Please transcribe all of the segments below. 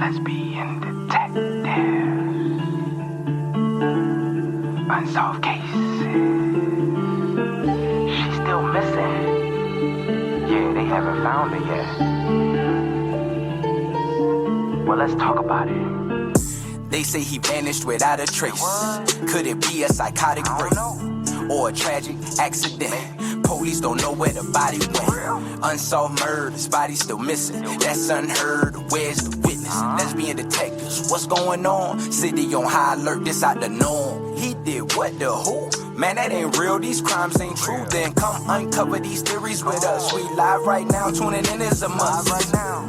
Lesbian Detectives. Unsolved cases. She's still missing. Yeah, they haven't found her yet. Well, let's talk about it. They say he vanished without a trace. Could it be a psychotic break or a tragic accident? Police don't know where the body went. Unsolved murders, body still missing. That's unheard. Where's the witness? Lesbian detectives, what's going on? City on high alert, this out the norm. He did what, the who? Man, that ain't real, these crimes ain't true. Then come uncover these theories with us. We live right now, tuning in is a must. Live right now.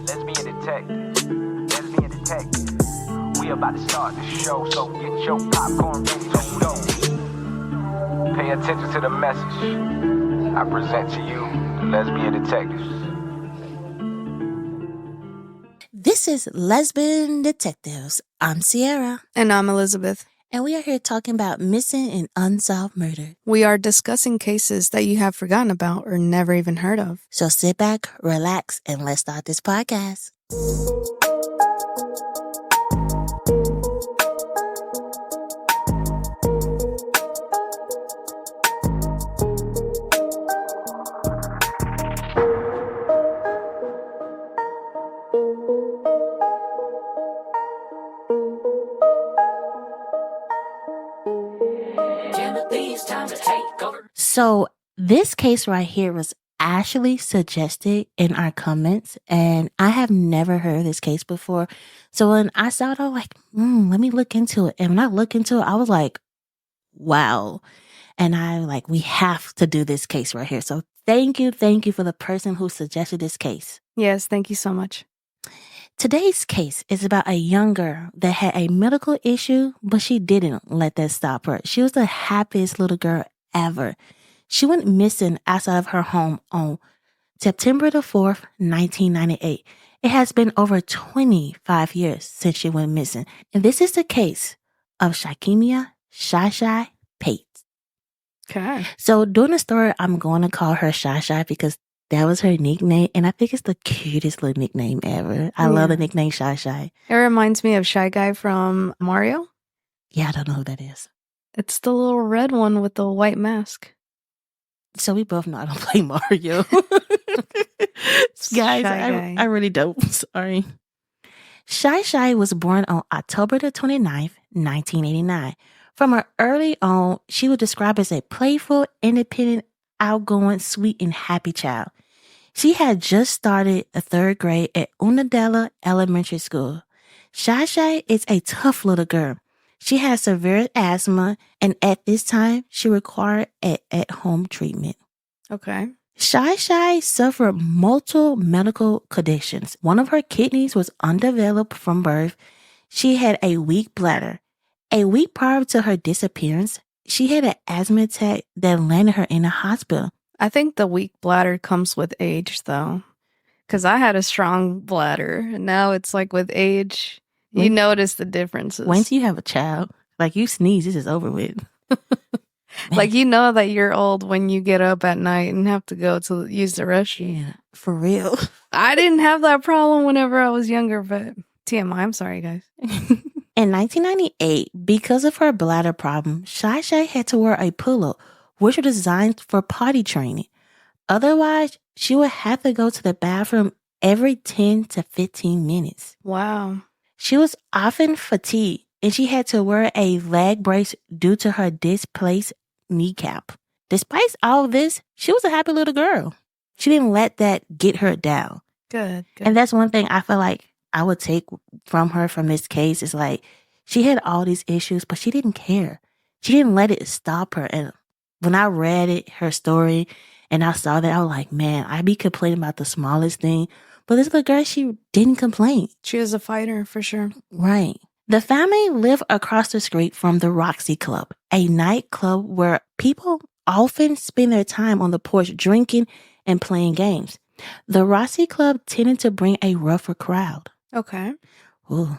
Lesbian Detectives. Lesbian Detectives. We about to start the show, so get your popcorn ready to go. Pay attention to the message. I present to you the Lesbian Detectives. This is Lesbian Detectives. I'm Sierra. And I'm Elizabeth. And we are here talking about missing and unsolved murder. We are discussing cases that you have forgotten about or never even heard of. So sit back, relax, and let's start this podcast. So this case right here was actually suggested in our comments, and I have never heard this case before. So when I saw it, I was like, let me look into it. And when I looked into it, I was like, wow. And we have to do this case right here. So thank you for the person who suggested this case. Yes, thank you so much. Today's case is about a young girl that had a medical issue, but she didn't let that stop her. She was the happiest little girl ever. She went missing outside of her home on September the 4th, 1998. It has been over 25 years since she went missing. And this is the case of Kemmia Shy Pate. Okay. So during the story, I'm going to call her Shy because that was her nickname. And I think it's the cutest little nickname ever. I love the nickname Shy. It reminds me of Shy Guy from Mario. Yeah, I don't know who that is. It's the little red one with the white mask. So we both know I don't play Mario. Guys, I really don't. Sorry. Shy was born on October the 29th, 1989. From her early on, she was described as a playful, independent, outgoing, sweet, and happy child. She had just started the 3rd grade at Unadilla Elementary School. Shy is a tough little girl. She has severe asthma, and at this time, she required at-home treatment. Okay. Shy suffered multiple medical conditions. One of her kidneys was undeveloped from birth. She had a weak bladder. A week prior to her disappearance, she had an asthma attack that landed her in a hospital. I think the weak bladder comes with age, though, because I had a strong bladder, and now it's like with age, you notice the differences. Once you have a child, like you sneeze, this is over with. Like you know that you're old when you get up at night and have to go to use the restroom. Yeah, for real. I didn't have that problem whenever I was younger, but TMI, I'm sorry, guys. In 1998, because of her bladder problem, Shy had to wear a pillow, which was designed for potty training. Otherwise, she would have to go to the bathroom every 10 to 15 minutes. Wow. She was often fatigued, and she had to wear a leg brace due to her displaced kneecap. Despite all of this, she was a happy little girl. She didn't let that get her down. Good. And that's one thing I feel like I would take from her from this case is like, she had all these issues, but she didn't care. She didn't let it stop her. And when I read her story and I saw that, I was like, man, I be complaining about the smallest thing. But this little girl, she didn't complain. She was a fighter for sure. Right. The family lived across the street from the Roxy Club, a nightclub where people often spend their time on the porch drinking and playing games. The Roxy Club tended to bring a rougher crowd. Okay. Ooh.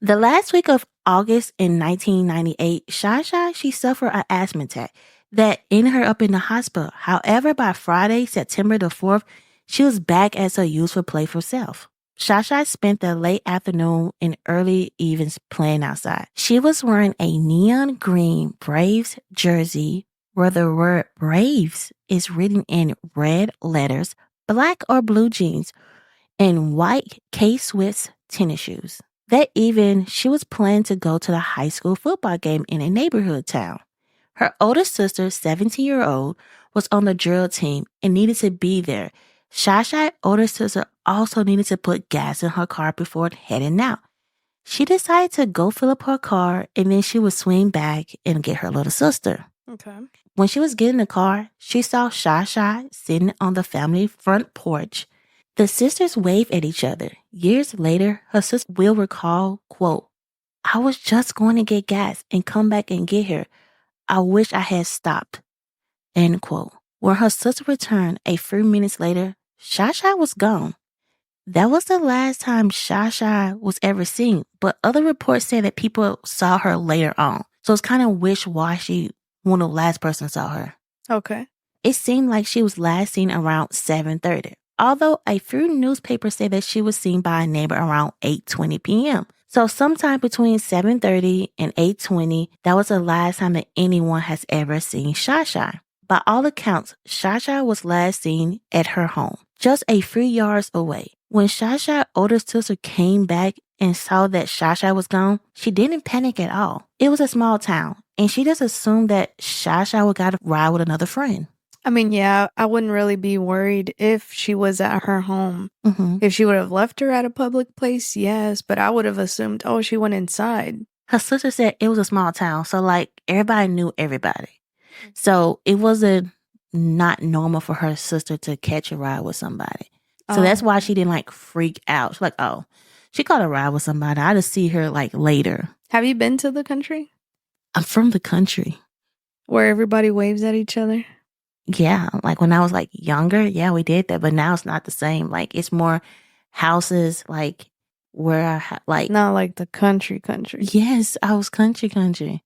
The last week of August in 1998, Shy, she suffered an asthma attack that ended her up in the hospital. However, by Friday, September the 4th, she was back as her usual playful self. Shasha spent the late afternoon and early evenings playing outside. She was wearing a neon green Braves jersey where the word Braves is written in red letters, black or blue jeans, and white K-Swiss tennis shoes. That evening, she was planning to go to the high school football game in a neighborhood town. Her older sister, 17-year-old, was on the drill team and needed to be there. Shasha's older sister also needed to put gas in her car before heading out. She decided to go fill up her car and then she would swing back and get her little sister. Okay. When she was getting in the car, she saw Shasha sitting on the family front porch. The sisters waved at each other. Years later, her sister will recall, quote, "I was just going to get gas and come back and get her. I wish I had stopped." End quote. When her sister returned a few minutes later, Shasha was gone. That was the last time Shasha was ever seen, but other reports say that people saw her later on. So it's kind of wishy-washy when the last person saw her. Okay. It seemed like she was last seen around 7:30, although a few newspapers say that she was seen by a neighbor around 8:20 p.m. So sometime between 7:30 and 8:20, that was the last time that anyone has ever seen Shasha. By all accounts, Shasha was last seen at her home, just a few yards away. When Shasha's older sister came back and saw that Shasha was gone, she didn't panic at all. It was a small town, and she just assumed that Shasha would got to ride with another friend. I mean, yeah, I wouldn't really be worried if she was at her home. Mm-hmm. If she would have left her at a public place, yes, but I would have assumed, oh, she went inside. Her sister said it was a small town, so like everybody knew everybody. So it wasn't not normal for her sister to catch a ride with somebody. So that's why she didn't like freak out. She's like, oh, she caught a ride with somebody. I just see her like later. Have you been to the country? I'm from the country. Where everybody waves at each other? Yeah, like when I was like younger, yeah, we did that. But now it's not the same. Like it's more houses like where like. Not like the country. Yes, I was country.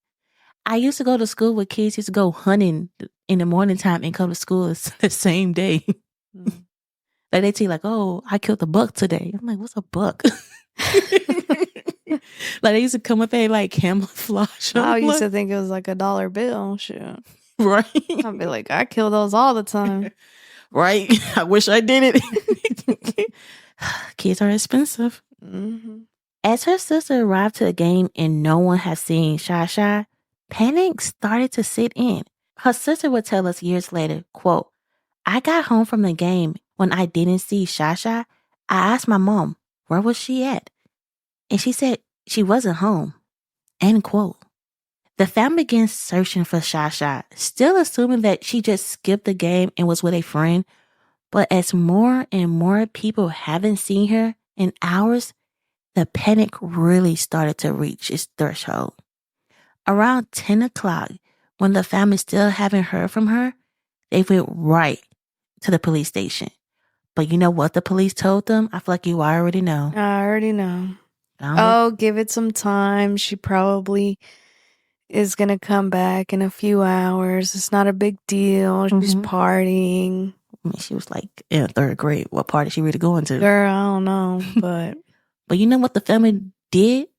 I used to go to school with kids, used to go hunting in the morning time and come to school the same day. Mm. Like they tell you like, oh, I killed a buck today. I'm like, what's a buck? Like they used to come up there like camouflage. I used to think it was like $1 bill. Shoot. Right. I'd be like, I kill those all the time. Right. I wish I did it. Kids are expensive. Mm-hmm. As her sister arrived to the game and no one had seen Shasha, panic started to sit in. Her sister would tell us years later, quote, "I got home from the game when I didn't see Shasha. I asked my mom, where was she at? And she said she wasn't home." End quote. The family began searching for Shasha, still assuming that she just skipped the game and was with a friend. But as more and more people haven't seen her in hours, the panic really started to reach its threshold. Around 10 o'clock, when the family still haven't heard from her, they went right to the police station. But you know what the police told them? I feel like you already know. I already know. Oh, give it some time. She probably is going to come back in a few hours. It's not a big deal. She's partying. I mean, she was like in 3rd grade. What party she really going to? Girl, I don't know, but... But you know what the family did?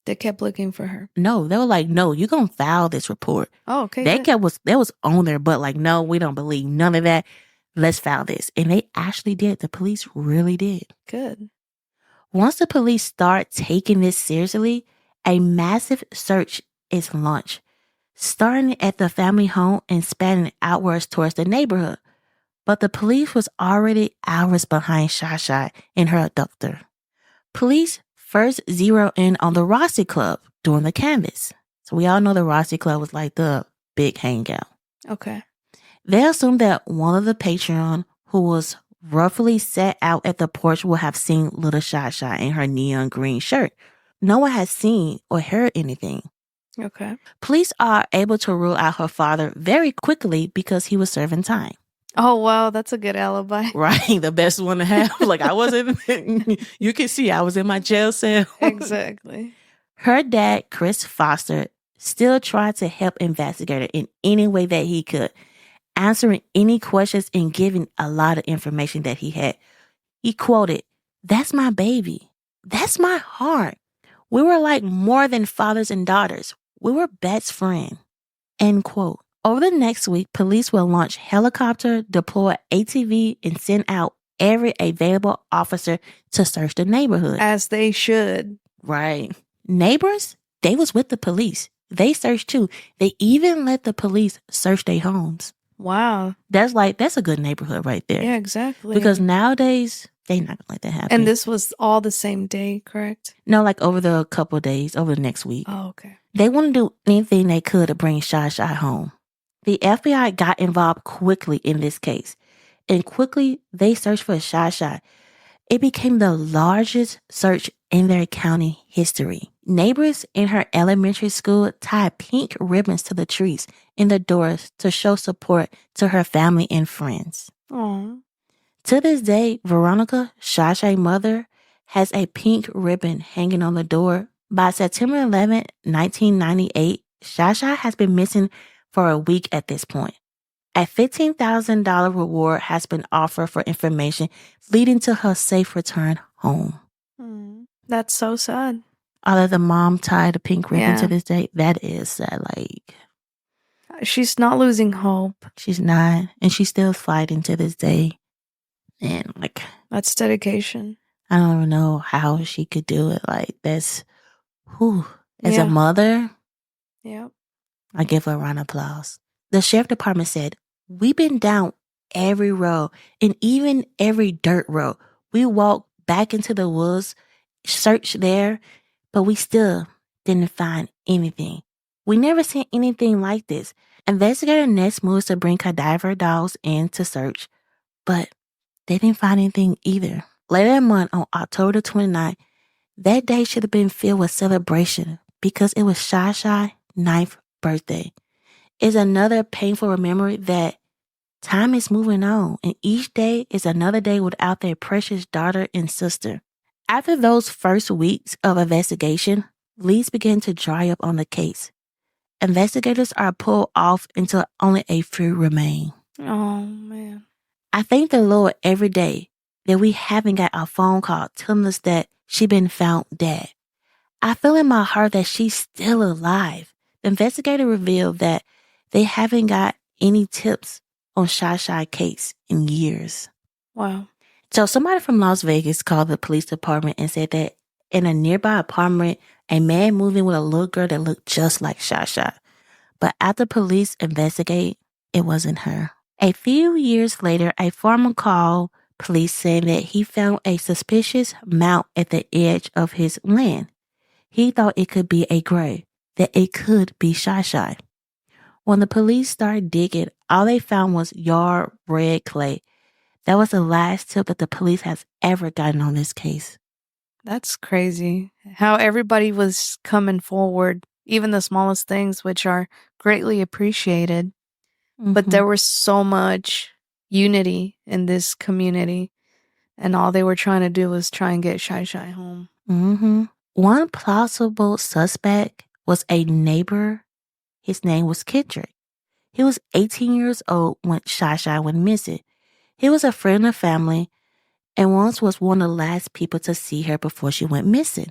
They kept looking for her. No, they were like, no, you're going to file this report. Oh, okay. That was on there, but like, no, we don't believe none of that. Let's file this. And they actually did. The police really did. Good. Once the police start taking this seriously, a massive search is launched, starting at the family home and spanning outwards towards the neighborhood. But the police was already hours behind Shasha and her abductor. Police first zero in on the Rossi Club during the canvass. So we all know the Rossi Club was like the big hangout. Okay. They assumed that one of the patron who was roughly set out at the porch would have seen little Shasha in her neon green shirt. No one had seen or heard anything. Okay. Police are able to rule out her father very quickly because he was serving time. Oh, wow. That's a good alibi. Right. The best one to have. Like I wasn't, you can see I was in my jail cell. Exactly. Her dad, Chris Foster, still tried to help investigate her in any way that he could, answering any questions and giving a lot of information that he had. He quoted, That's my baby. That's my heart. We were like more than fathers and daughters. We were best friends. End quote. Over the next week, police will launch helicopter, deploy ATV, and send out every available officer to search the neighborhood. As they should. Right. Neighbors, they was with the police. They searched too. They even let the police search their homes. Wow. That's a good neighborhood right there. Yeah, exactly. Because nowadays, they not gonna let that happen. And this was all the same day, correct? No, like over the couple of days, over the next week. Oh, okay. They want to do anything they could to bring Shy Shy home. The FBI got involved quickly in this case, and quickly they searched for Shy Shy. It became the largest search in their county history. Neighbors in her elementary school tied pink ribbons to the trees in the doors to show support to her family and friends. Aww. To this day, Veronica, Shy Shy's mother, has a pink ribbon hanging on the door. By September 11, 1998, Shy Shy has been missing for a week at this point. A $15,000 reward has been offered for information leading to her safe return home. That's so sad. Although the mom tied a pink ribbon to this day, that is sad. Like, she's not losing hope. She's not. And she's still fighting to this day. And like, that's dedication. I don't even know how she could do it. Like, that's, whew. As a mother, I give her a round of applause. The sheriff department said, "We've been down every road and even every dirt road. We walked back into the woods, searched there, but we still didn't find anything. We never seen anything like this." Investigator next moves to bring cadaver dogs in to search, but they didn't find anything either. Later that month, on October 29th, that day should have been filled with celebration because it was Shy Shy's 9th birthday. It's another painful memory that time is moving on, and each day is another day without their precious daughter and sister. After those first weeks of investigation, leads begin to dry up on the case. Investigators are pulled off until only a few remain. Oh, man. I thank the Lord every day that we haven't got a phone call telling us that she been found dead. I feel in my heart that she's still alive. The investigator revealed that they haven't got any tips on Shy Shy case in years. Wow. So somebody from Las Vegas called the police department and said that in a nearby apartment, a man moved in with a little girl that looked just like Shy Shy. But after police investigate, it wasn't her. A few years later, a farmer called police saying that he found a suspicious mount at the edge of his land. He thought it could be a grave, that it could be Shy Shy. When the police started digging, all they found was yard red clay. That was the last tip that the police has ever gotten on this case. That's crazy. How everybody was coming forward, even the smallest things, which are greatly appreciated. Mm-hmm. But there was so much unity in this community, and all they were trying to do was try and get Shy Shy home. Mm-hmm. One plausible suspect was a neighbor. His name was Kendrick. He was 18 years old when Shy Shy went missing. He was a friend of the family and once was one of the last people to see her before she went missing.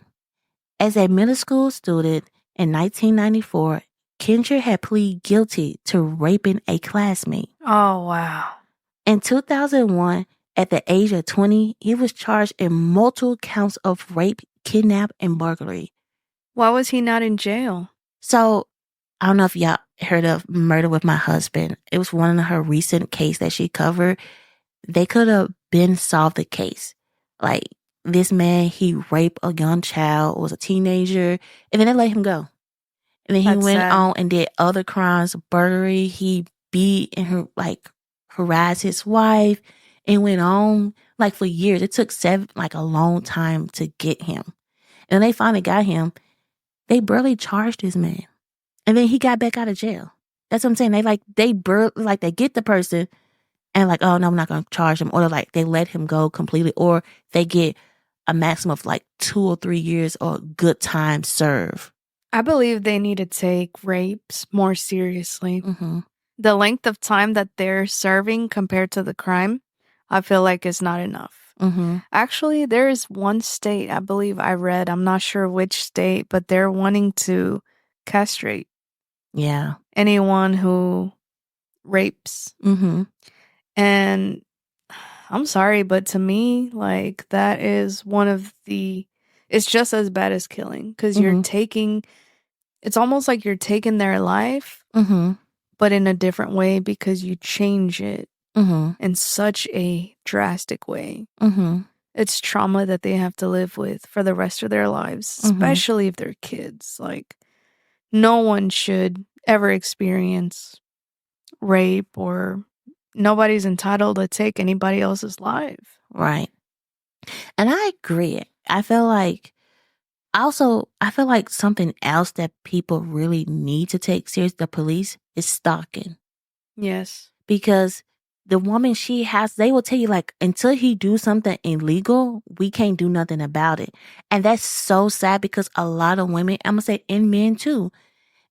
As a middle school student in 1994, Kendrick had pleaded guilty to raping a classmate. Oh, wow. In 2001, at the age of 20, he was charged in multiple counts of rape, kidnap, and burglary. Why was he not in jail? So, I don't know if y'all heard of Murder with My Husband. It was one of her recent cases that she covered. They could have been solved the case. Like, this man, he raped a young child, was a teenager, and then they let him go. And then he went on and did other crimes, burglary. He beat and harassed his wife and went on like for years. It took a long time to get him. And they finally got him. They barely charged this man. And then he got back out of jail. That's what I'm saying. They get the person and oh no, I'm not going to charge him. Or they let him go completely. Or they get a maximum of 2 or 3 years or good time served. I believe they need to take rapes more seriously. Mm-hmm. The length of time that they're serving compared to the crime, I feel like is not enough. Actually, there is one state, I believe I read, I'm not sure which state, but they're wanting to castrate anyone who rapes. And I'm sorry, but to me, like, that is one of the, it's just as bad as killing, because you're taking, it's almost like you're taking their life, but in a different way, because you change it in such a drastic way. It's trauma that they have to live with for the rest of their lives, especially if they're kids. Like, no one should ever experience rape, or nobody's entitled to take anybody else's life. Right. And I agree. I feel like something else that people really need to take serious, the police, is stalking. Yes. Because the woman they will tell you, like, until he do something illegal, we can't do nothing about it. And that's so sad, because a lot of women, I'm going to say, and men too,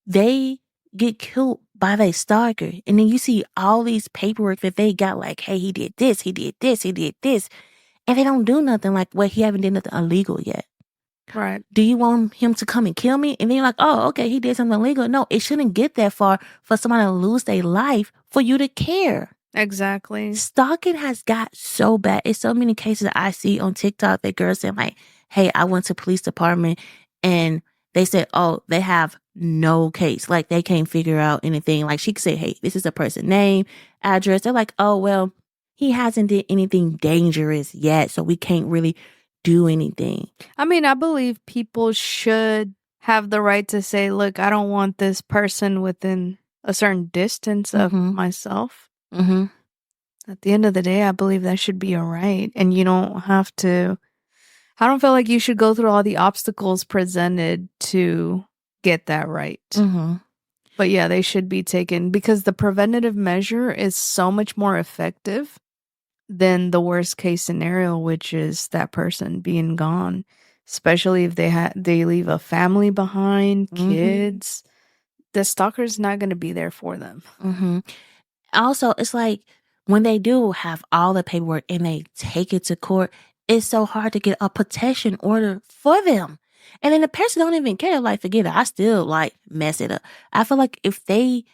they get killed by their stalker. And then you see all these paperwork that they got, like, hey, he did this, he did this, he did this. And they don't do nothing, like, well, he haven't did nothing illegal yet. Right. Do you want him to come and kill me? And then you're like, oh, okay, he did something illegal. No, it shouldn't get that far for somebody to lose their life for you to care. Exactly. Stalking has got so bad. It's so many cases I see on TikTok that girls say, like, hey, I went to police department and they said, oh, they have no case. Like, they can't figure out anything. Like, she could say, hey, this is a person's name, address. They're like, oh, well, he hasn't did anything dangerous yet, so we can't really do anything. I mean, I believe people should have the right to say, look, I don't want this person within a certain distance of myself. At the end of the day, I believe that should be a right. And you don't have to, I don't feel like you should go through all the obstacles presented to get that right. But yeah, they should be taken, because the preventative measure is so much more effective than the worst case scenario, which is that person being gone, especially if they leave a family behind, kids. The stalker's not going to be there for them. Also, it's like, when they do have all the paperwork and they take it to court, it's so hard to get a protection order for them. And then the person don't even care. Like, forget it, I still, like, mess it up. I feel like if they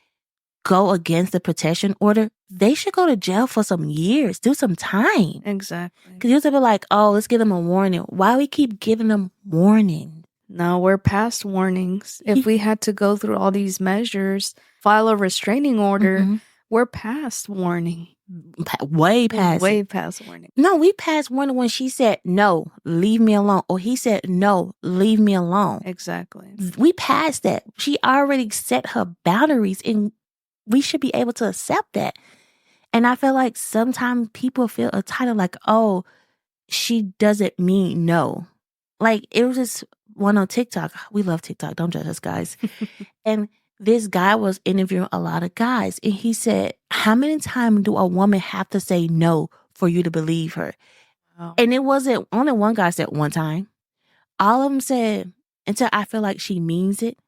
go against the protection order, they should go to jail for some years, do some time. Exactly. Because you used to be like, oh, let's give them a warning. Why we keep giving them warning? No, we're past warnings. If we had to go through all these measures, file a restraining order, we're past warning. Way past warning. No, we passed warning when she said, no, leave me alone. Or he said, no, leave me alone. Exactly. We passed that. She already set her boundaries, and we should be able to accept that. And I feel like sometimes people feel entitled, like, oh, she doesn't mean no. Like, it was just one on TikTok. We love TikTok. Don't judge us, guys. And this guy was interviewing a lot of guys, and he said, how many times do a woman have to say no for you to believe her? Wow. And it wasn't, only one guy said one time. All of them said, until I feel like she means it,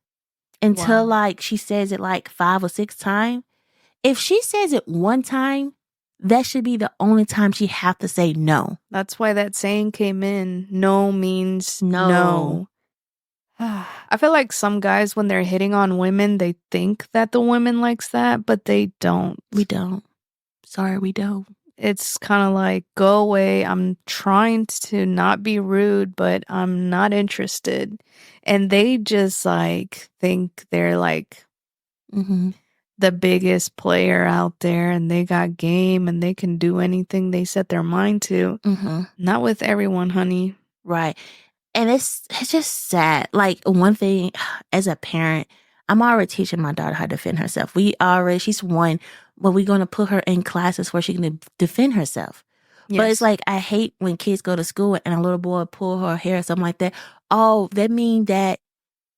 until like she says it like 5 or 6 times. If she says it one time, that should be the only time she have to say no. That's why that saying came in. No means no. I feel like some guys, when they're hitting on women, they think that the woman likes that, but they don't. We don't. Sorry, we don't. It's kind of like, go away. I'm trying to not be rude, but I'm not interested. And they just like think they're like the biggest player out there, and they got game and they can do anything they set their mind to. Not with everyone, honey. Right. And it's just sad. Like, one thing, as a parent, I'm already teaching my daughter how to defend herself. She's 1, but we're going to put her in classes where she can defend herself. Yes. But it's like, I hate when kids go to school and a little boy pull her hair or something like that. Oh, that mean that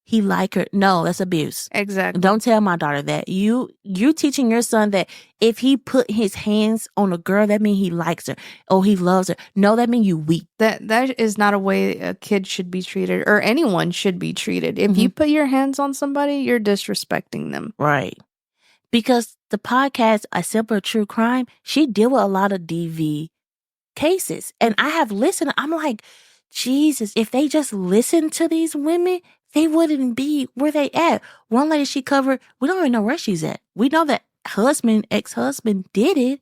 he like her. No, that's abuse. Exactly. Don't tell my daughter that. You're teaching your son that if he put his hands on a girl, that means he likes her or he loves her. No, that means you weak. That is not a way a kid should be treated, or anyone should be treated. If you put your hands on somebody, you're disrespecting them. Right. Because the podcast, A Simple True Crime, she deal with a lot of DV cases. And I have listened. I'm like, Jesus, if they just listened to these women, they wouldn't be where they at. One lady she covered, we don't even know where she's at. We know that ex-husband did it,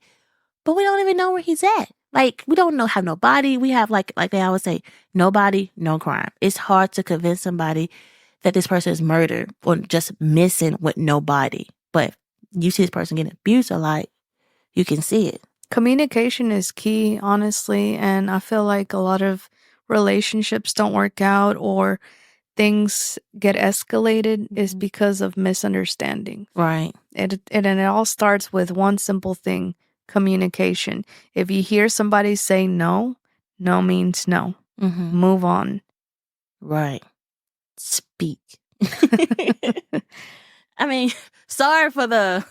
but we don't even know where he's at. Like, we don't have no body. We have, like they always say, no body, no crime. It's hard to convince somebody that this person is murdered or just missing with no body. But you see this person getting abused a lot, you can see it. Communication is key, honestly. And I feel like a lot of relationships don't work out or things get escalated is because of misunderstanding. Right. And it all starts with one simple thing, communication. If you hear somebody say no, no means no. Mm-hmm. Move on. Right. Speak. I mean, sorry for the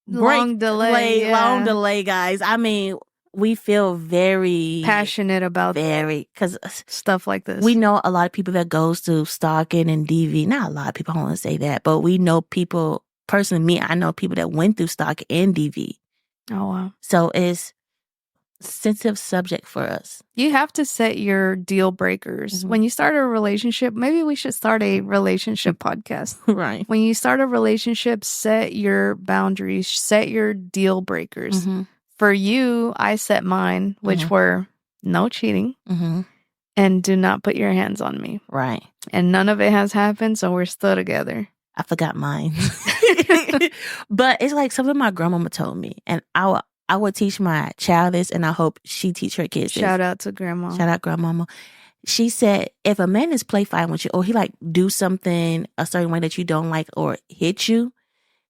long delay, guys. I mean, we feel very passionate about because stuff like this. We know a lot of people that goes through stalking and DV. Not a lot of people, I don't want to say that, but we know people, personally, me, I know people that went through stalking and DV. Oh, wow. So it's sensitive subject for us. You have to set your deal breakers. Mm-hmm. When you start a relationship, maybe we should start a relationship podcast. Right. When you start a relationship, set your boundaries, set your deal breakers. Mm-hmm. For you, I set mine, which were no cheating and do not put your hands on me. Right. And none of it has happened, so we're still together. I forgot mine. But it's like something my grandmama told me, and I would teach my child this, and I hope she teach her kids this. Shout out to grandma. Shout out grandmama. She said, if a man is play fighting with you, or he like do something a certain way that you don't like, or hit you,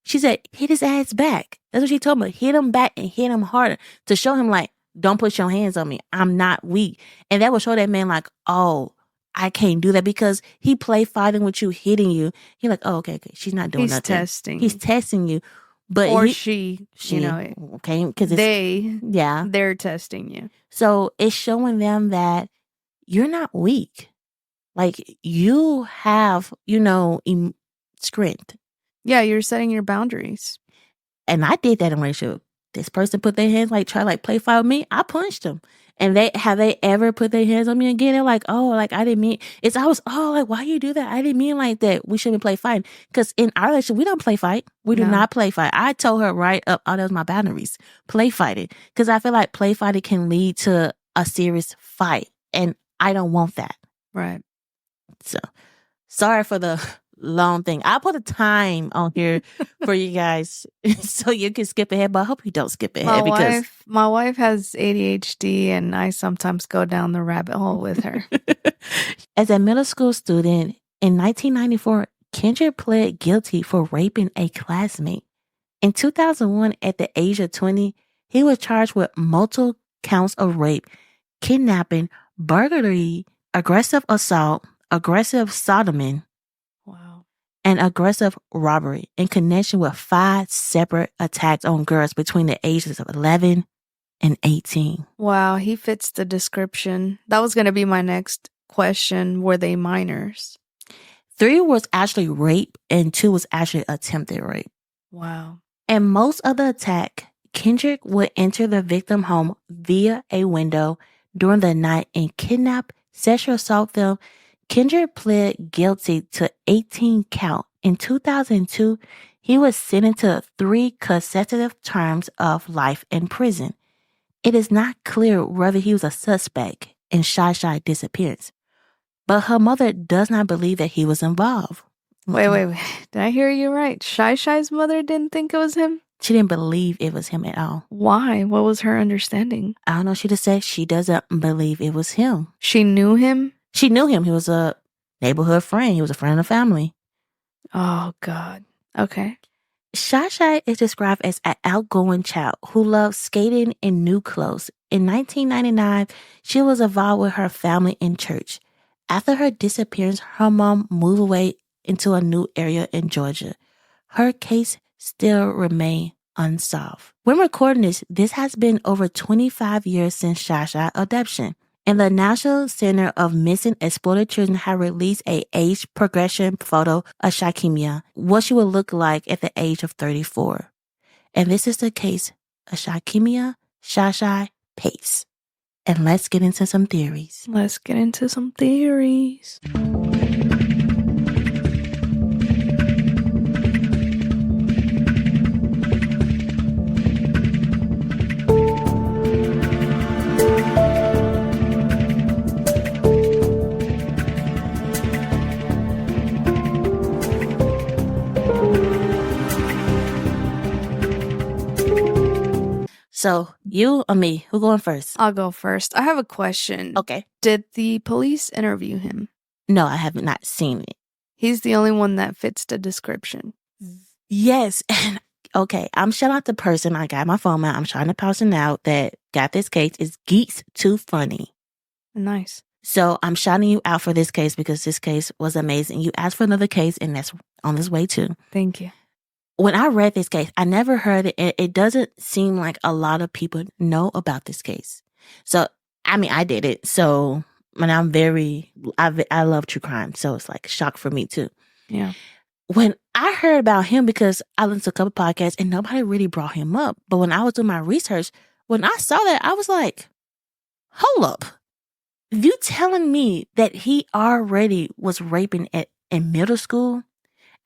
she said, hit his ass back. That's what she told me. Hit him back and hit him harder to show him like, don't put your hands on me. I'm not weak. And that will show that man like, oh, I can't do that, because he play fighting with you, hitting you. You're like, oh, okay. She's not doing nothing. He's testing you. But or she, you know, okay, because they're testing you. So it's showing them that you're not weak. Like, you have, strength. Yeah, you're setting your boundaries. And I did that in a relationship. This person put their hands, like, try to, like, play fight with me. I punched them. And have they ever put their hands on me again? They're like, oh, like, I didn't mean, like, why you do that? I didn't mean like that. We shouldn't play fight. Because in our relationship, we don't play fight. We do not play fight. I told her right up, that was my boundaries. Play fighting. Because I feel like play fighting can lead to a serious fight. And I don't want that. Right. So, sorry for the long thing. I'll put a time on here for you guys so you can skip ahead, but I hope you don't skip ahead my wife has ADHD and I sometimes go down the rabbit hole with her. As a middle school student in 1994, Kendrick pled guilty for raping a classmate. In 2001, at the age of 20, he was charged with multiple counts of rape, kidnapping, burglary, aggressive assault, aggressive sodomy, and aggressive robbery in connection with 5 separate attacks on girls between the ages of 11 and 18. Wow, he fits the description. That was going to be my next question. Were they minors? 3 was actually rape and 2 was actually attempted rape. Wow. And most of the attack, Kendrick would enter the victim home via a window during the night and kidnap, sexual assault them. Kendrick pled guilty to 18 count. In 2002, he was sentenced to 3 consecutive terms of life in prison. It is not clear whether he was a suspect in Shy disappearance, but her mother does not believe that he was involved. Wait. Did I hear you right? Shy's mother didn't think it was him? She didn't believe it was him at all. Why? What was her understanding? I don't know. She just said she doesn't believe it was him. She knew him? She knew him. He was a neighborhood friend. He was a friend of the family. Oh, God. Okay. Shy is described as an outgoing child who loved skating in new clothes. In 1999, she was involved with her family in church. After her disappearance, her mom moved away into a new area in Georgia. Her case still remains unsolved. When recording this has been over 25 years since Shy adoption. And the National Center of Missing Exploited Children have released a age progression photo of Kemmia, what she would look like at the age of 34. And this is the case of Kemmia Shy Pate. And let's get into some theories. Let's get into some theories. So, you or me? Who going first? I'll go first. I have a question. Okay. Did the police interview him? No, I have not seen it. He's the only one that fits the description. Yes. And okay, I'm shouting out the person. I got my phone out. I'm shouting the person out that got this case. Is Geeks Too Funny. Nice. So I'm shouting you out for this case because this case was amazing. You asked for another case, and that's on this way too. Thank you. When I read this case, I never heard it. It doesn't seem like a lot of people know about this case. So, I mean, I did it. So, and I love true crime. So it's like a shock for me too. Yeah. When I heard about him, because I listened to a couple podcasts and nobody really brought him up. But when I was doing my research, when I saw that, I was like, hold up. You telling me that he already was raping in middle school?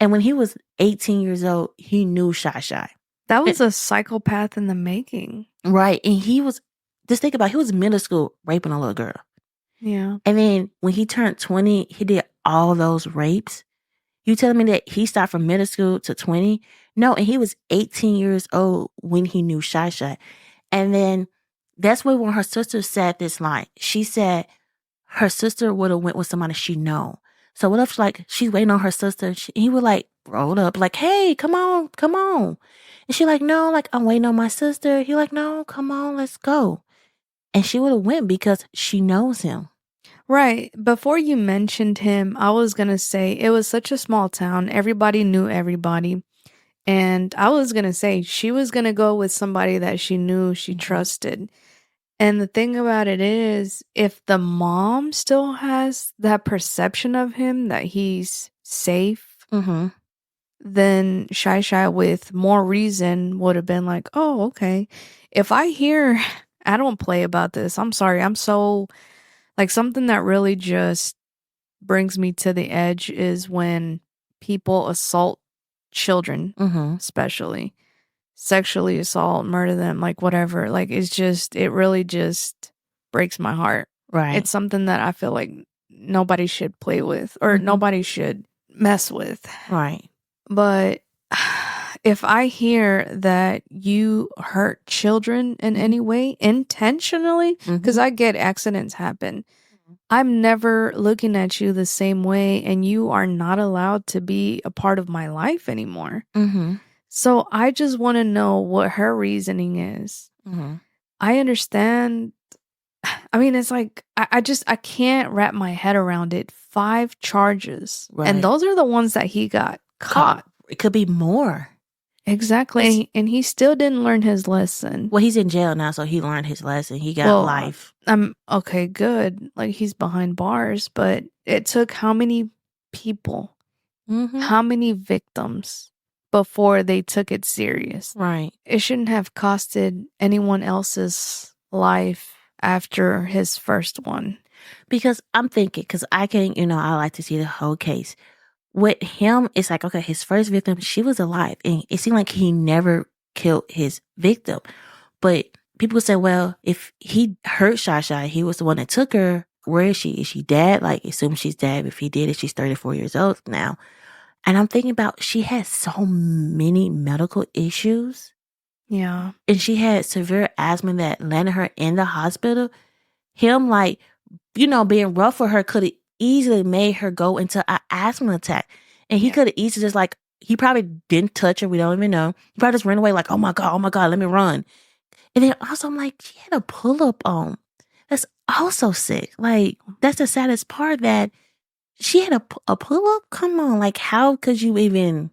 And when he was 18 years old, he knew Shy. That was a psychopath in the making. Right. And he was, just think about it, he was middle school raping a little girl. Yeah. And then when he turned 20, he did all those rapes. You telling me that he stopped from middle school to 20? No, and he was 18 years old when he knew Shy. And then that's when her sister said this line. She said her sister would have went with somebody she know. So what if like she's waiting on her sister? He would like roll up like, hey, come on. And she like, no, like I'm waiting on my sister. He like, no, come on, let's go. And she would have went because she knows him. Right. Before you mentioned him, I was going to say it was such a small town. Everybody knew everybody. And I was going to say she was going to go with somebody that she knew, she trusted. And the thing about it is, if the mom still has that perception of him that he's safe, then Shy with more reason would have been like, oh, okay. If I hear, I don't play about this. I'm sorry. I'm so, like, something that really just brings me to the edge is when people assault children, especially. Sexually assault, murder them, like whatever. Like it really just breaks my heart. Right. It's something that I feel like nobody should play with or nobody should mess with. Right. But if I hear that you hurt children in any way intentionally, because I get accidents happen, I'm never looking at you the same way and you are not allowed to be a part of my life anymore. So I just want to know what her reasoning is. I understand. I mean, it's like, I can't wrap my head around it. 5 charges. Right. And those are the ones that he got caught. It could be more. Exactly. And he still didn't learn his lesson. Well, he's in jail now, so he learned his lesson. He got life. Okay, good. Like he's behind bars, but it took how many people, how many victims before they took it serious? Right. It shouldn't have costed anyone else's life after his first one. Because I'm thinking, because I like to see the whole case. With him, it's like, okay, his first victim, she was alive. And it seemed like he never killed his victim. But people say, well, if he hurt Shy, he was the one that took her. Where is she? Is she dead? Like, assume she's dead. If he did it, she's 34 years old now. And I'm thinking about, she had so many medical issues. Yeah. And she had severe asthma that landed her in the hospital. Him, like, being rough for her could have easily made her go into an asthma attack. And he could have easily just like, he probably didn't touch her. We don't even know. He probably just ran away like, oh my God, let me run. And then also I'm like, she had a pull-up on. That's also sick. Like, that's the saddest part, that she had a pull-up? Come on, like, how could you even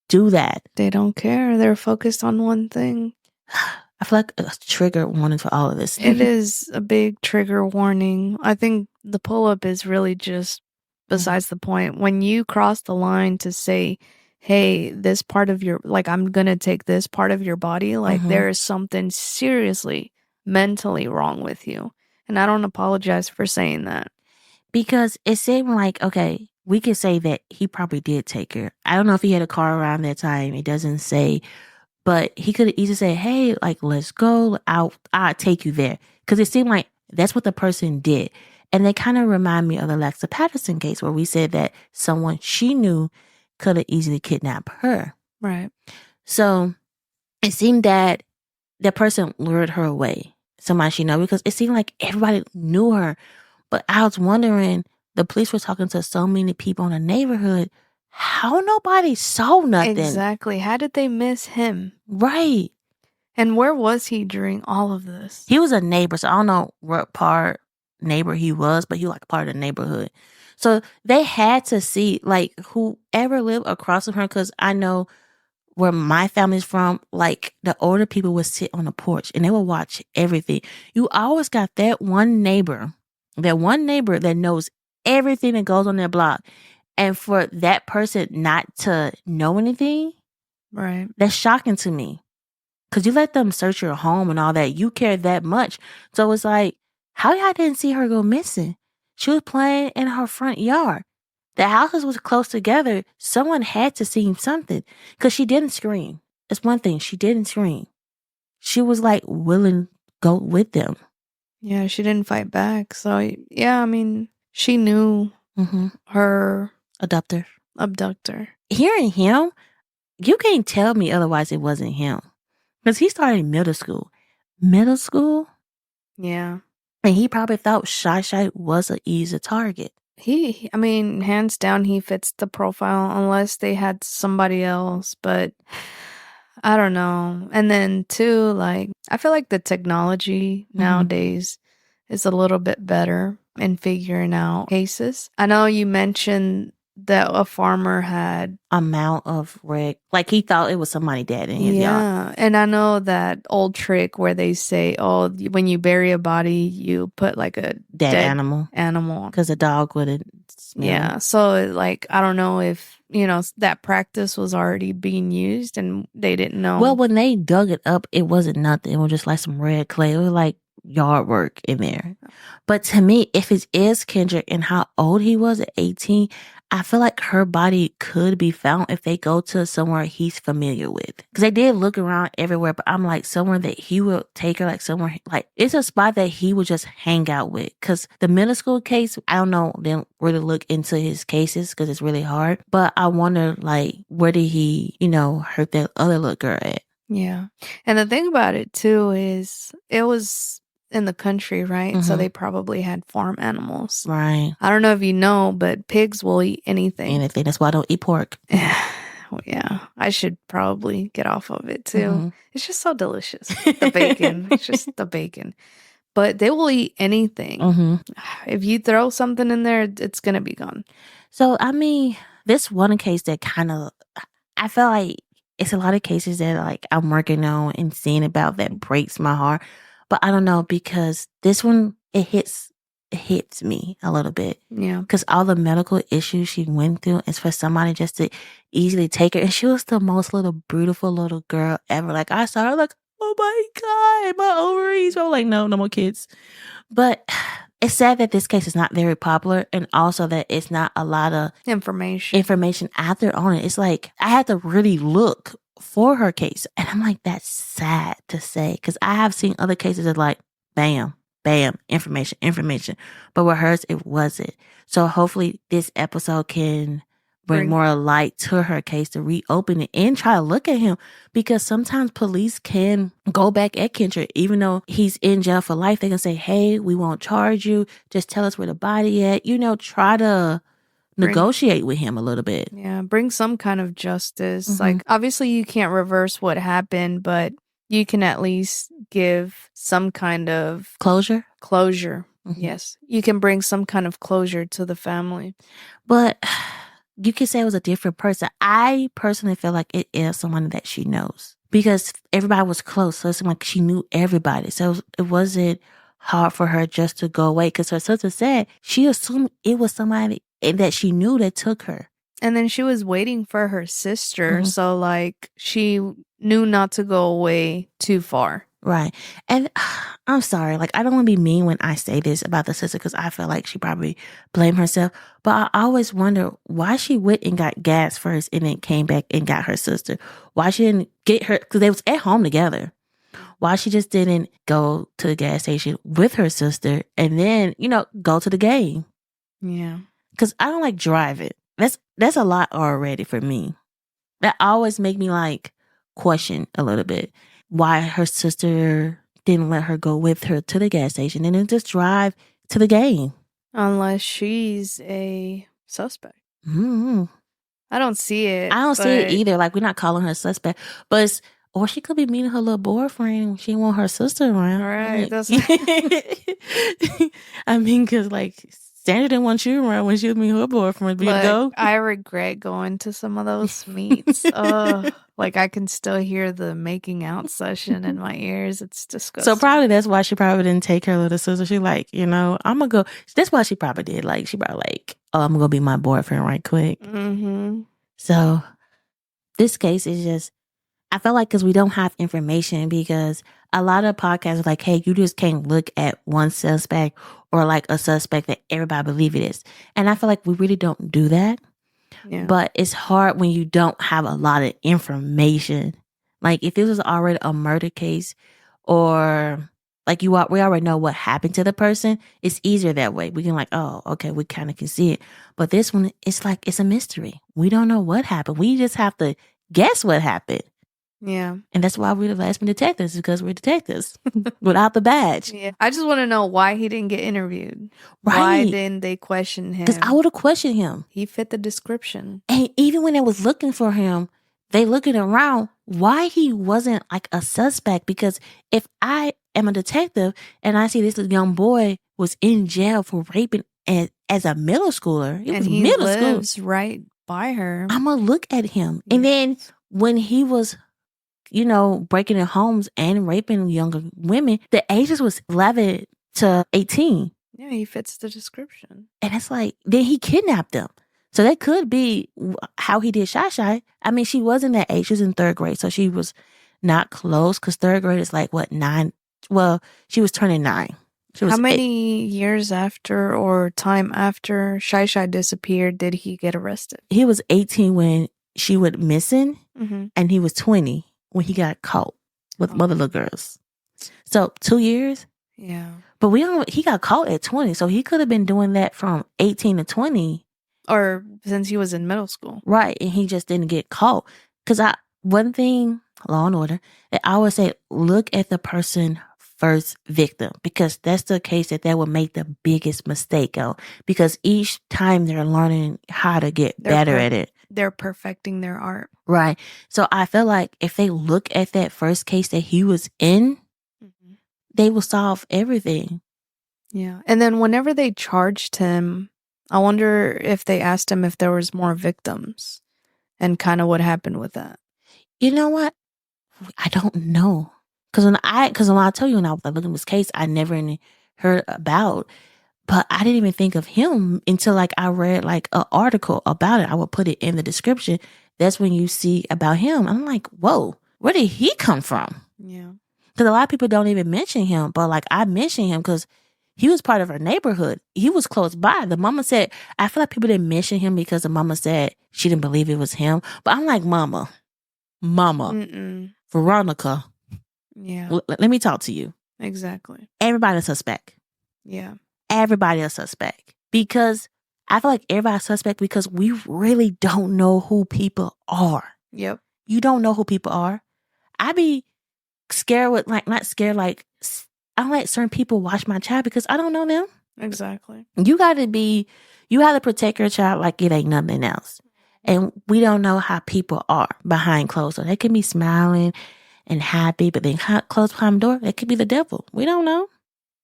do that? They don't care. They're focused on one thing. I feel like a trigger warning for all of this. It is a big trigger warning. I think the pull-up is really just besides the point. When you cross the line to say, hey, this part of your, like, I'm going to take this part of your body, like, there is something seriously mentally wrong with you. And I don't apologize for saying that. Because it seemed like, okay, we could say that he probably did take her. I don't know if he had a car around that time. It doesn't say. But he could have easily said, hey, like, let's go. I'll take you there. Because it seemed like that's what the person did. And they kind of remind me of the Alexa Patterson case where we said that someone she knew could have easily kidnapped her. Right. So it seemed that the person lured her away. Somebody she knew, because it seemed like everybody knew her. But I was wondering, the police were talking to so many people in the neighborhood. How nobody saw nothing? Exactly. How did they miss him? Right. And where was he during all of this? He was a neighbor, so I don't know what part neighbor he was, but he was like part of the neighborhood. So they had to see, like, whoever lived across from her, because I know where my family's from, like, the older people would sit on the porch and they would watch everything. You always got that one neighbor that knows everything that goes on their block. And for that person not to know anything, right, that's shocking to me. Because you let them search your home and all that. You care that much. So it's like, how y'all didn't see her go missing? She was playing in her front yard. The houses was close together. Someone had to see something. Because she didn't scream. That's one thing. She didn't scream. She was like willing to go with them. Yeah, she didn't fight back. So, yeah, I mean, she knew her abductor. Hearing him, you can't tell me otherwise it wasn't him. Because he started in middle school. Middle school? Yeah. And he probably thought Shy was an easy target. I mean, hands down, he fits the profile unless they had somebody else. But I don't know. And then, too, like, I feel like the technology nowadays is a little bit better in figuring out cases. I know you mentioned that a farmer had amount of wreck. Like, he thought it was somebody dead in his yard. Yeah. And I know that old trick where they say, oh, when you bury a body, you put like a dead animal. Because a dog wouldn't smell. Yeah. So, like, I don't know if, that practice was already being used and they didn't know. Well, when they dug it up, it wasn't nothing. It was just like some red clay. It was like yard work in there. But to me, if it is Kendrick and how old he was at 18, I feel like her body could be found if they go to somewhere he's familiar with. Because they did look around everywhere, but I'm like, somewhere that he would take her, like somewhere, like it's a spot that he would just hang out with. Because the middle school case, I don't know, they don't really look into his cases because it's really hard. But I wonder, like, where did he, hurt that other little girl at? Yeah. And the thing about it, too, is it was in the country, right? So they probably had farm animals. Right. I don't know if you know, but pigs will eat anything. Anything. That's why I don't eat pork. Well, yeah. I should probably get off of it, too. It's just so delicious. The bacon. It's just the bacon. But they will eat anything. If you throw something in there, it's going to be gone. So, I mean, this one case that kind of, I feel like it's a lot of cases that, like, I'm working on and seeing about that breaks my heart. But I don't know, because this one, it hits me a little bit. Yeah. Because all the medical issues she went through is for somebody just to easily take her. And she was the most beautiful little girl ever. Like, I saw her like, oh my God, my ovaries. I'm like, no more kids. But it's sad that this case is not very popular, and also that it's not a lot of information out there on it. It's like, I had to really look for her case. And I'm like, that's sad to say, because I have seen other cases that like, bam, information. But with hers, it wasn't. So hopefully this episode can bring more light to her case to reopen it and try to look at him, because sometimes police can go back at Kendrick. Even though he's in jail for life, they can say, hey, we won't charge you. Just tell us where the body at. Try to negotiate with him a little bit. Yeah, bring some kind of justice. Like, obviously you can't reverse what happened, but you can at least give some kind of closure. Yes. You can bring some kind of closure to the family. But you could say it was a different person. I personally feel like it is someone that she knows, because everybody was close. So it's like she knew everybody. So it wasn't hard for her just to go away, because her sister said she assumed it was somebody that she knew that took her. And then she was waiting for her sister. So, like, she knew not to go away too far. Right. And I'm sorry, like, I don't want to be mean when I say this about the sister because I feel like she probably blamed herself. But I always wonder why she went and got gas first and then came back and got her sister. Why she didn't get her, because they was at home together. Why she just didn't go to the gas station with her sister and then, go to the game. Yeah. Because I don't like driving. That's a lot already for me. That always make me like question a little bit why her sister didn't let her go with her to the gas station and then just drive to the game. Unless she's a suspect. Mm-hmm. I don't see it. I don't see it either. Like, we're not calling her a suspect, but or she could be meeting her little boyfriend. She didn't want her sister around. All right. That's I mean, because like Sandra didn't want you around when she was meeting her boyfriend. But go. I regret going to some of those meets. Like I can still hear the making out session in my ears. It's disgusting. So probably that's why she probably didn't take her little sister. She like, I'm gonna go. That's why she probably did. Like, she probably like, oh, I'm gonna be my boyfriend right quick. Mm-hmm. So this case is just, I feel like because we don't have information, because a lot of podcasts are like, hey, you just can't look at one suspect or like a suspect that everybody believe it is. And I feel like we really don't do that. Yeah. But it's hard when you don't have a lot of information. Like if it was already a murder case or like we already know what happened to the person, it's easier that way. We can like, oh, okay, we kind of can see it. But this one, it's like, it's a mystery. We don't know what happened. We just have to guess what happened. Yeah. And that's why we're the Lesbian Detectives, because we're detectives without the badge. Yeah. I just want to know why he didn't get interviewed. Right. Why didn't they question him? Because I would have questioned him. He fit the description. And even when they was looking for him, they looking around why he wasn't like a suspect. Because if I am a detective and I see this young boy was in jail for raping as a middle schooler, and he lives right by her, I'm going to look at him. And then when he was breaking in homes and raping younger women, the ages was 11 to 18. Yeah, he fits the description. And it's like, then he kidnapped them. So that could be how he did Shy Shy. I mean, she wasn't that age. She was in third grade. So she was not close, because third grade is like, what, 9? Well, she was turning 9. How many years after or time after Shy Shy disappeared did he get arrested? He was 18 when she went missing, and he was 20 when he got caught with other little girls. So 2 years. Yeah. But he got caught at 20. So he could have been doing that from 18 to 20. Or since he was in middle school. Right. And he just didn't get caught. Because one thing, Law and Order, that I always say, look at the person first victim. Because that's the case that would make the biggest mistake on. Because each time they're learning how to get better at it. They're perfecting their art. Right. So I feel like if they look at that first case that he was in, they will solve everything. Yeah. And then whenever they charged him, I wonder if they asked him if there was more victims and kind of what happened with that. You know what? I don't know. Because when I tell you, when I was looking at this case, I never heard about. But I didn't even think of him until like I read like an article about it. I would put it in the description. That's when you see about him. I'm like, whoa, where did he come from? Yeah. Because a lot of people don't even mention him. But like I mentioned him because he was part of our neighborhood. He was close by. The mama said, I feel like people didn't mention him because the mama said she didn't believe it was him. But I'm like, Mama, Veronica. Yeah. Let me talk to you. Exactly. Everybody's a suspect. Yeah. Everybody a suspect. Because I feel like everybody's suspect because we really don't know who people are. Yep. You don't know who people are. I be scared with not scared, like I don't let certain people watch my child because I don't know them. Exactly. You have to protect your child like it ain't nothing else. And we don't know how people are behind closed doors. They can be smiling and happy, but then close behind the door, that could be the devil. We don't know.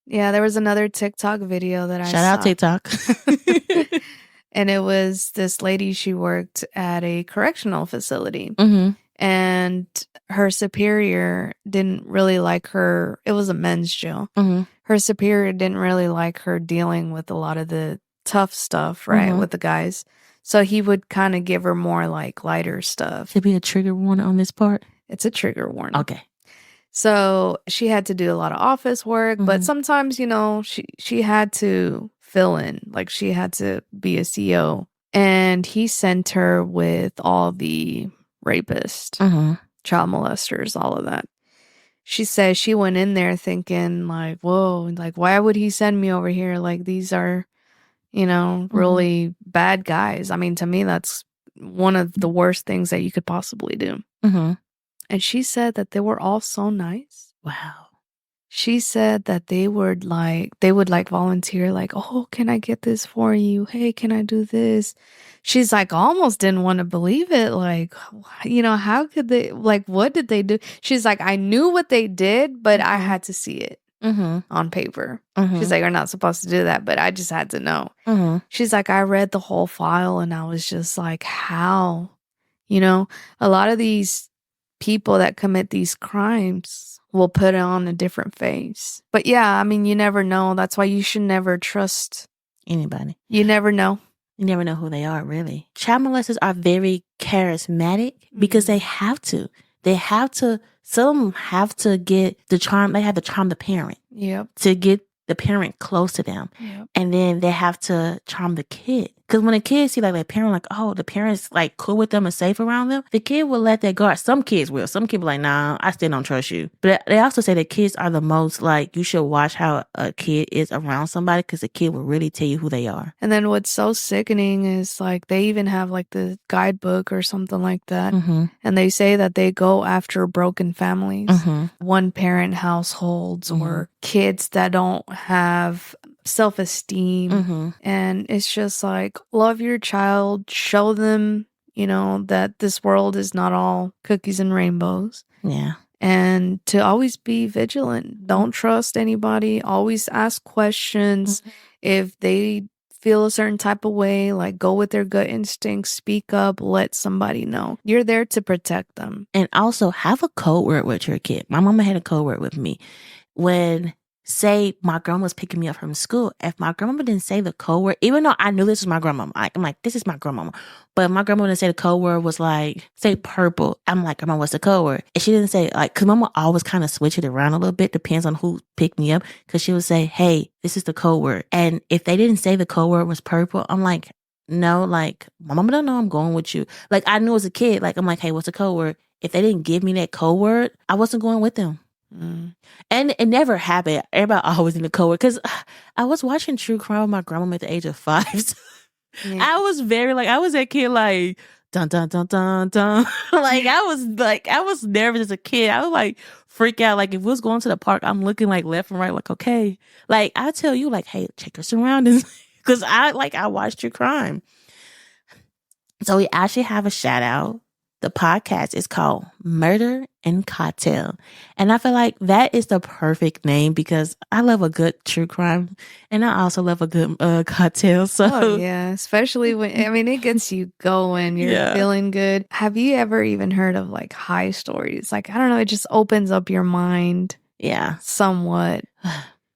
Yeah, there was another TikTok video that I saw. Shout out TikTok. And it was this lady, she worked at a correctional facility. And her superior didn't really like her. It was a men's jail. Her superior didn't really like her dealing with a lot of the tough stuff, right, with the guys. So he would kind of give her more like lighter stuff. Should be a trigger warning on this part? It's a trigger warning. Okay. So she had to do a lot of office work, but sometimes, she had to fill in. Like she had to be a CO. And he sent her with all the rapists, child molesters, all of that. She says she went in there thinking like, whoa, like, why would he send me over here? Like, these are, really bad guys. I mean, to me, that's one of the worst things that you could possibly do. And she said that they were all so nice. Wow. She said that they would volunteer, like, oh, can I get this for you? Hey, can I do this? She's like, almost didn't want to believe it. Like, how could they, like, what did they do? She's like, I knew what they did, but I had to see it on paper. She's like, you're not supposed to do that, but I just had to know. She's like, I read the whole file and I was just like, how? A lot of these people that commit these crimes will put on a different face. But yeah, I mean, you never know. That's why you should never trust anybody. You never know. You never know who they are, really. Child molesters are very charismatic because they have to. Some have to get the charm. They have to charm the parent. Yep. To get the parent close to them. Yep. And then they have to charm the kid. Because when a kid see like their parent, like, oh, the parent's like cool with them and safe around them, the kid will let that go. Some kids will. Some kids will like, nah, I still don't trust you. But they also say that kids are the most like, you should watch how a kid is around somebody because the kid will really tell you who they are. And then what's so sickening is like they even have like the guidebook or something like that. And they say that they go after broken families, one parent households or kids that don't have self-esteem. And it's just like, love your child, show them, that this world is not all cookies and rainbows. Yeah. And to always be vigilant. Don't trust anybody. Always ask questions. If they feel a certain type of way, like go with their gut instincts, speak up, let somebody know. You're there to protect them. And also have a code word with your kid. My mama had a code word with me. When, say, my grandma was picking me up from school, if my grandmama didn't say the code word, even though I knew this was my grandmama, I'm like, this is my grandmama. But my grandma didn't say the code word was like, say purple. I'm like, grandma, what's the code word? And she didn't say, like, because mama always kind of switch it around a little bit, depends on who picked me up. Because she would say, hey, this is the code word. And if they didn't say the code word was purple, I'm like, no, like, my mama don't know I'm going with you. Like, I knew as a kid, like, I'm like, hey, what's the code word? If they didn't give me that code word, I wasn't going with them. And it never happened. Everybody always in the code word. Because I was watching true crime with my grandma at the age of 5. So I was I was that kid like, dun, dun, dun, dun, dun. I was nervous as a kid. I would like freak out. Like if we was going to the park, I'm looking like left and right, like, okay. Like I tell you, like, hey, check your surroundings. Because I watched true crime. So we actually have a shout out. The podcast is called Murder and Cocktail. And I feel like that is the perfect name because I love a good true crime and I also love a good cocktail. So yeah, especially when, it gets you going. You're feeling good. Have you ever even heard of like high stories? Like, I don't know, it just opens up your mind. Yeah. Somewhat.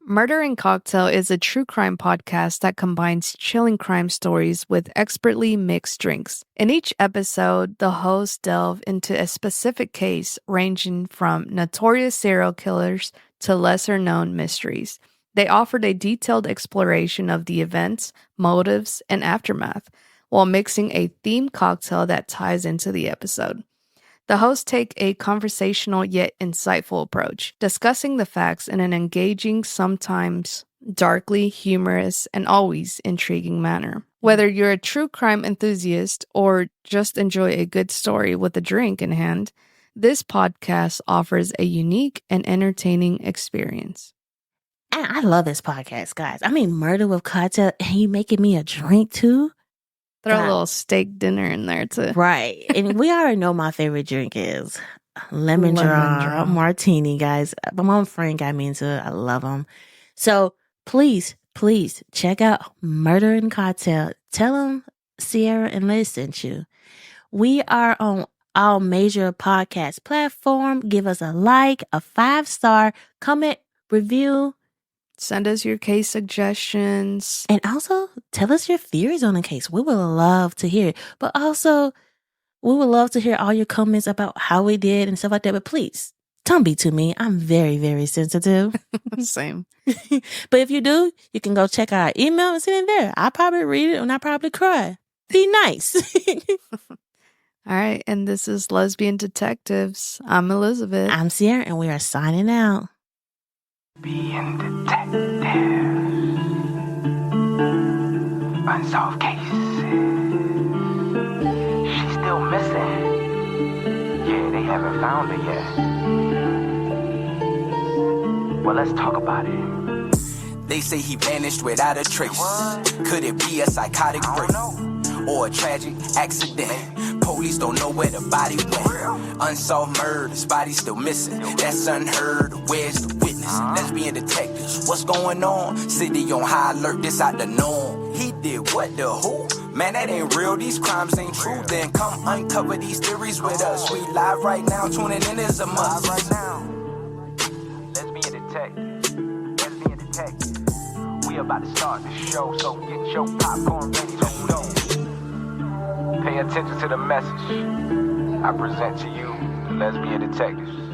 Murder and Cocktail is a true crime podcast that combines chilling crime stories with expertly mixed drinks. In each episode, the hosts delve into a specific case ranging from notorious serial killers to lesser-known mysteries. They offered a detailed exploration of the events, motives, and aftermath, while mixing a themed cocktail that ties into the episode. The hosts take a conversational yet insightful approach, discussing the facts in an engaging, sometimes darkly humorous, and always intriguing manner. Whether you're a true crime enthusiast or just enjoy a good story with a drink in hand, this podcast offers a unique and entertaining experience. And I love this podcast, guys. Murder with Cocktail, and you making me a drink too? Throw a little steak dinner in there too. Right. And we already know my favorite drink is lemon drop martini, guys. My mom friend got me into it. I love them. So please check out Murder and Cocktail. Tell them Sierra and Liz sent you. We are on all major podcast platform. Give us a like, a 5-star, comment, review. Send us your case suggestions. And also, tell us your theories on the case. We would love to hear it. But also, we would love to hear all your comments about how we did and stuff like that. But please, Don't be too mean. I'm very, very sensitive. Same. But if you do, you can go check our email and send it there. I'll probably read it and I'll probably cry. Be nice. All right. And this is Lesbian Detectives. I'm Elizabeth. I'm Sierra, and we are signing out. Lesbian Detectives. Unsolved cases. She's still missing. Yeah, they haven't found her yet. Well, let's talk about it. They say he vanished without a trace. Could it be a psychotic break or a tragic accident? Police don't know where the body went. Unsolved murders, body still missing. That's unheard. Where's the witness? Lesbian detectives, what's going on? City on high alert, this out the norm. He did what, the who? Man, that ain't real, these crimes ain't true. Then come uncover these theories with us. We live right now, tuning in is a must. Right now. Lesbian Detectives. Lesbian Detectives. We about to start the show, so get your popcorn ready to go. Pay attention to the message I present to you, the Lesbian Detectives.